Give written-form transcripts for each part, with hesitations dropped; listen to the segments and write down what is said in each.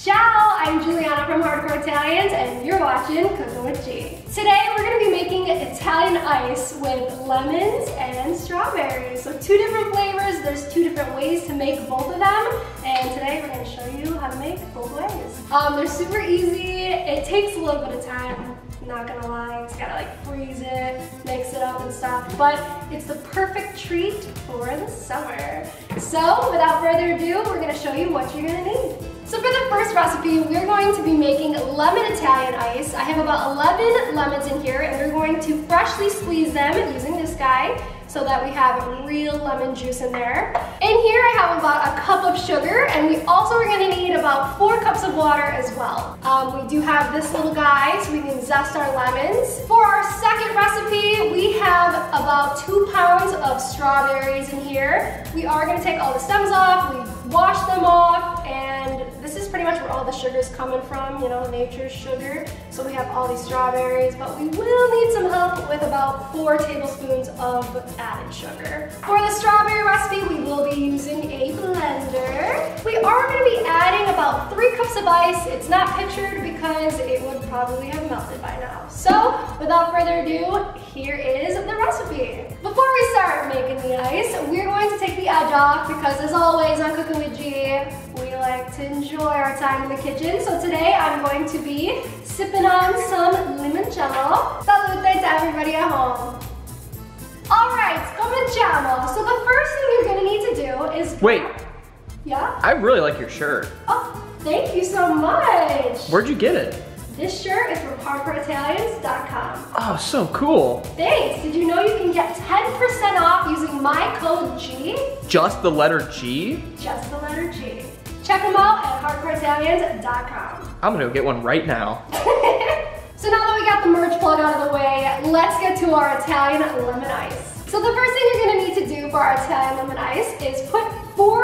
Ciao, I'm Giuliana from Hardcore Italians and you're watching Cooking with G. Today we're going to be making Italian ice with lemons and strawberries. So two different flavors, there's two different ways to make both of them. And today we're going to show you how to make both ways. They're super easy, it takes a little bit of time. I'm not gonna lie, just gotta like freeze it, mix it up and stuff, but it's the perfect treat for the summer. So without further ado, we're gonna show you what you're gonna need. So for the first recipe, we're going to be making lemon Italian ice. I have about 11 lemons in here and we're going to freshly squeeze them using this guy so that we have real lemon juice in there. In here I have about a cup of sugar and we also are gonna need about 4 cups of water as well. We do have this little guy so we can zest our lemons. For our second recipe, we have about 2 pounds of strawberries in here. We are gonna take all the stems off, we wash them off, and this is pretty much where all the sugar is coming from, you know, nature's sugar. So we have all these strawberries, but we will need some help with about 4 tablespoons of added sugar. For the strawberry recipe, we will be using a blender. We are going to be adding about 3 cups of ice. It's not pictured because it would probably have melted by now. So without further ado, here is the recipe. Before we start making the ice, we're going to take the edge off because as always on Cooking with G, we like to enjoy our time in the kitchen. So today I'm going to be sipping on some limoncello. Salute to everybody at home. Alright, cominciamo. So the first thing you're gonna need to do is... Wait. Yeah? I really like your shirt. Oh, thank you so much. Where'd you get it? This shirt is from hardcoreitalians.com. Oh, so cool. Thanks. Did you know you can get 10% off using my code G? Just the letter G? Just the letter G. Check them out at hardcoreitalians.com. I'm gonna go get one right now. So now that we got the merch plug out of the way, let's get to our Italian lemon ice. So the first thing you're gonna need to do for our Italian lemon ice is put 4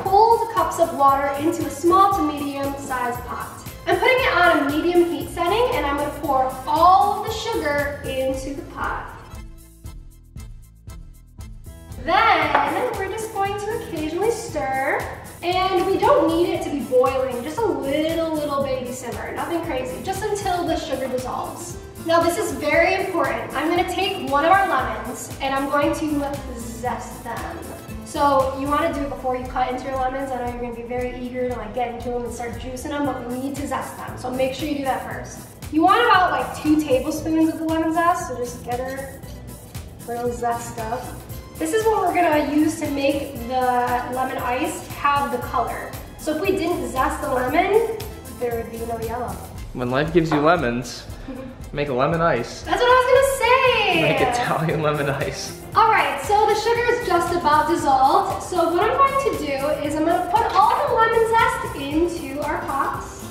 cold cups of water into a small to medium sized pot. I'm putting it on a medium heat setting and I'm gonna pour all of the sugar into the pot. Then we're just going to occasionally stir. And we don't need it to be boiling, just a little baby simmer, nothing crazy, just until the sugar dissolves. Now this is very important. I'm gonna take one of our lemons and I'm going to zest them. So you wanna do it before you cut into your lemons. I know you're gonna be very eager to like get into them and start juicing them, but we need to zest them. So make sure you do that first. You want about like 2 tablespoons of the lemon zest, so just get her little zest up. This is what we're gonna use to make the lemon ice have the color. So if we didn't zest the lemon, there would be no yellow. When life gives you lemons, make a lemon ice. That's what I was gonna say! Make Italian lemon ice. Alright, so the sugar is just about dissolved. So what I'm going to do is I'm gonna put all the lemon zest into our pots.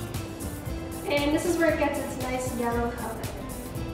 And this is where it gets its nice yellow color.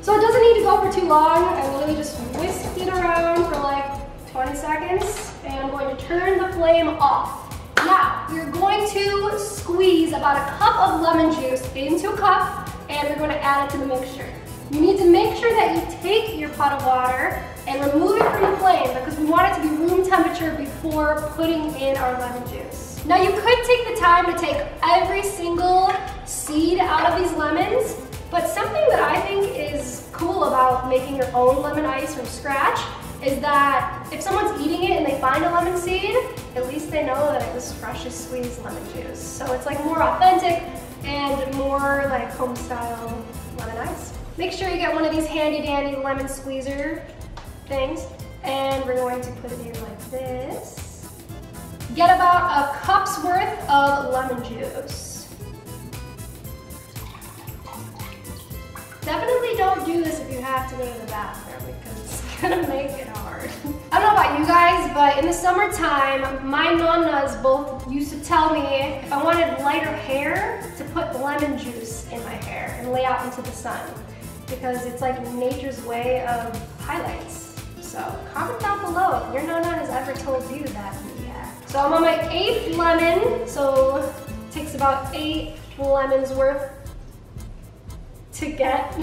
So it doesn't need to go for too long. I literally just whisk it around for like 20 seconds, and I'm going to turn the flame off. Now, we're going to squeeze about a cup of lemon juice into a cup, and we're going to add it to the mixture. You need to make sure that you take your pot of water and remove it from the flame because we want it to be room temperature before putting in our lemon juice. Now, you could take the time to take every single seed out of these lemons, but something that I think is cool about making your own lemon ice from scratch is that if someone's eating it and they find a lemon seed, at least they know that it was freshly squeezed lemon juice. So it's like more authentic and more like home style lemon ice. Make sure you get one of these handy dandy lemon squeezer things, and we're going to put it here like this. Get about a cup's worth of lemon juice. Definitely don't do this if you have to go to the bathroom because it's gonna make it hard. I don't know about you guys, but in the summertime, my nonnas both used to tell me if I wanted lighter hair to put lemon juice in my hair and lay out into the sun because it's like nature's way of highlights. So comment down below if your nonna has ever told you that yet. So I'm on my 8th lemon, so it takes about 8 lemons worth to get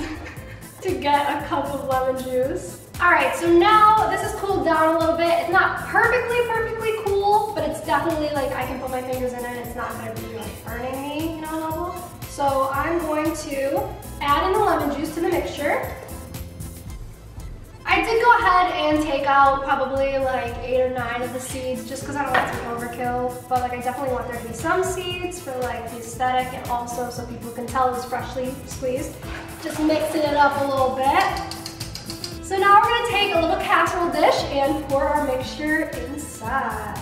a cup of lemon juice. All right, so now this has cooled down a little bit. It's not perfectly cool, but it's definitely like I can put my fingers in it. It's not gonna be like burning me, you know, level. So I'm going to add in the lemon juice to the mixture. I did go ahead and take out probably like 8 or 9 of the seeds just because I don't want it to be overkill. But like I definitely want there to be some seeds for like the aesthetic and also so people can tell it's freshly squeezed. Just mixing it up a little bit. So now we're gonna take a little casserole dish and pour our mixture inside.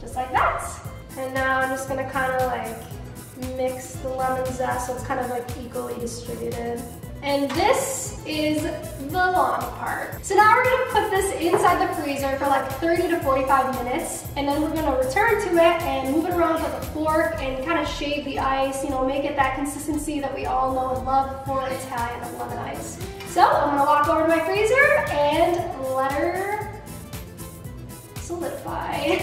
Just like that. And now I'm just gonna kind of like mix the lemon zest so it's kind of like equally distributed. And this is the long part. So now we're gonna put this inside the freezer for like 30 to 45 minutes, and then we're gonna return to it and move it around with a fork and kind of shade the ice, you know, make it that consistency that we all know and love for Italian lemon ice. So I'm gonna walk over to my freezer and let her solidify.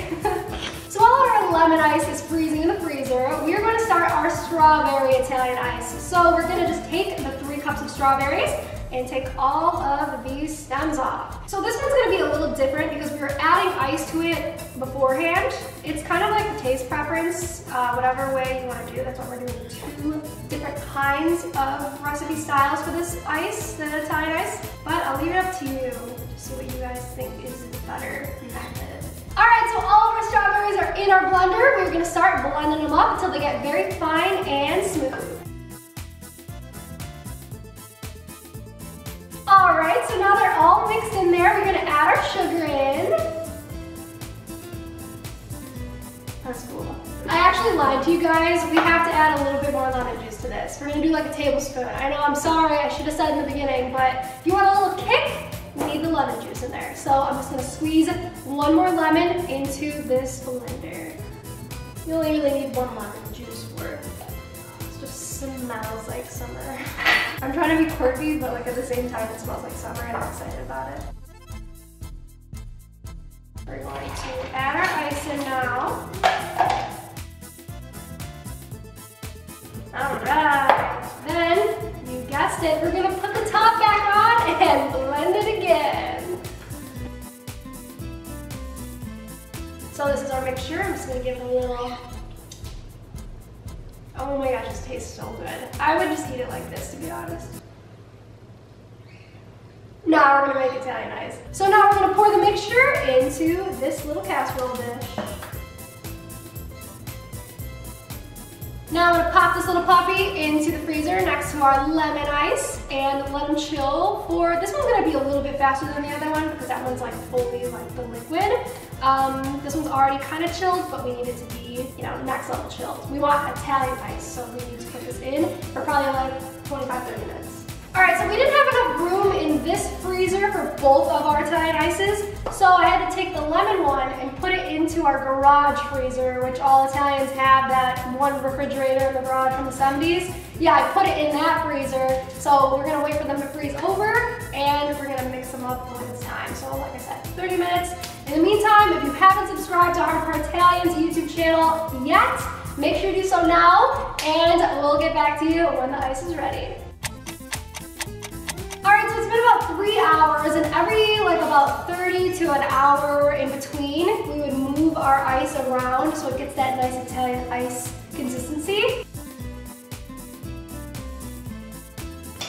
So while our lemon ice is freezing in the freezer, we are going to start our strawberry Italian ice. So we're going to just take the 3 cups of strawberries and take all of these stems off. So this one's going to be a little different because we were adding ice to it beforehand. It's kind of like the taste preference, whatever way you want to do. That's why we're doing 2 different kinds of recipe styles for this ice, the Italian ice. But I'll leave it up to you to see what you guys think is better method. All right, so all of our strawberries are in our blender. We're gonna start blending them up until they get very fine and smooth. All right, so now they're all mixed in there. We're gonna add our sugar in. That's cool. I actually lied to you guys. We have to add a little bit more lemon juice to this. We're gonna do like a tablespoon. I know, I'm sorry, I should have said in the beginning, but if you want a little kick, we need the lemon juice in there. So I'm just gonna squeeze 1 more lemon into this blender. You only really need 1 lemon juice for it. It just smells like summer. I'm trying to be quirky, but like at the same time it smells like summer and I'm excited about it. We're going to add our ice in now. All right, then you guessed it, we're gonna put the top back on and blend it again. So this is our mixture. I'm just gonna give it a little, oh my gosh, this tastes so good. I would just eat it like this, to be honest. Now we're gonna make Italian ice. So now we're gonna pour the mixture into this little casserole dish. Now I'm gonna pop this little puppy into the freezer next to our lemon ice and let them chill for, this one's gonna be a little bit faster than the other one because that one's like fully like the liquid. This one's already kind of chilled, but we need it to be, you know, next level chilled. We want Italian ice, so we need to put this in for probably like 25-30 minutes. All right, so we didn't have enough room in this freezer for both of our Italian ices, so I had to take the lemon one and put it into our garage freezer, which all Italians have, that one refrigerator in the garage from the 70s. Yeah, I put it in that freezer, so we're gonna wait for them to freeze over, and we're gonna mix them up when it's time. So like I said, 30 minutes. In the meantime, if you haven't subscribed to Hardcore Italian's YouTube channel yet, make sure you do so now, and we'll get back to you when the ice is ready. All right, so it's been about 3 hours, and every like about 30 to an hour in between, we would move our ice around so it gets that nice Italian ice consistency.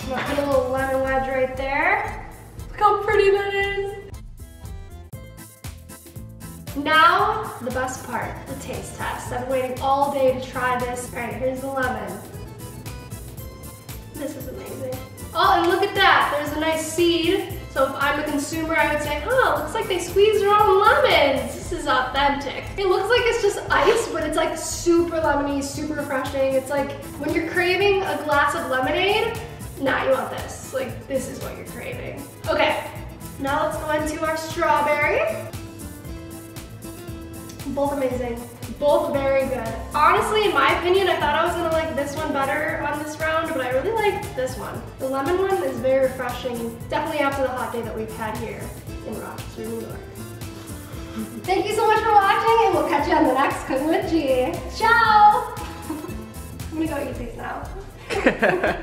I'm gonna put a little lemon wedge right there. Look how pretty that is. Now, the best part, the taste test. I've been waiting all day to try this. All right, here's the lemon. This is amazing. Oh, and look at that, there's a nice seed. So if I'm a consumer, I would say, oh, looks like they squeezed their own lemons. This is authentic. It looks like it's just ice, but it's like super lemony, super refreshing. It's like when you're craving a glass of lemonade, nah, you want this. Like, this is what you're craving. Okay, now let's go into our strawberry. Both amazing. Both very good. Honestly, in my opinion, I thought I was gonna like this one better on this round, but I really like this one. The lemon one is very refreshing, definitely after the hot day that we've had here in Rochester, New York. Thank you so much for watching, and we'll catch you on the next Cooking with G. Ciao! I'm gonna go eat these now.